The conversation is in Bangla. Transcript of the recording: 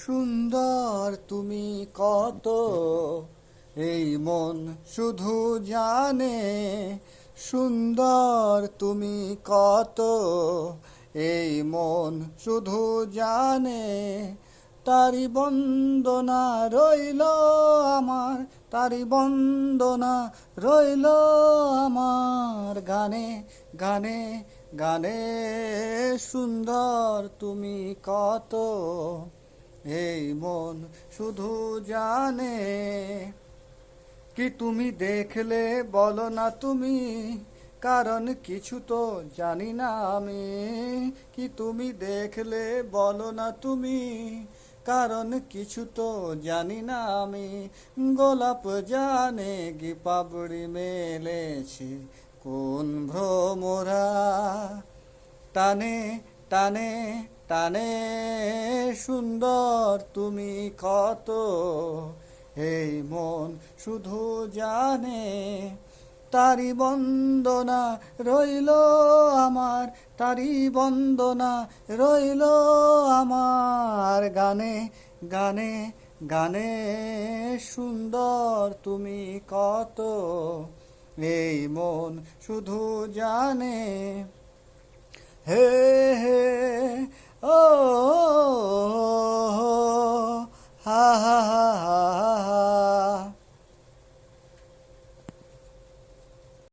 সুন্দর তুমি কত, এই মন শুধু জানে। সুন্দর তুমি কত, এই মন শুধু জানে। তারি বন্দনা রইল আমার, তারি বন্দনা রইল আমার গানে গানে গানে। সুন্দর তুমি কত, এই মন শুধু জানে। কি তুমি দেখলে বলো না তুমি, কারণ কিছু তো জানি না আমি। কি তুমি দেখলে বলো না তুমি, কারণ কিছু তো জানি না আমি। গোলাপ জানে কি পাপড়ি মেলেছে কোন ভ্রমরা, টানে টানে টানে। সুন্দর তুমি কত, এই মন শুধু জানে। তারি বন্দনা রইল আমার, তারি বন্দনা রইল আমার গানে গানে গানে। সুন্দর তুমি কত, এই মন শুধু জানে। হে হে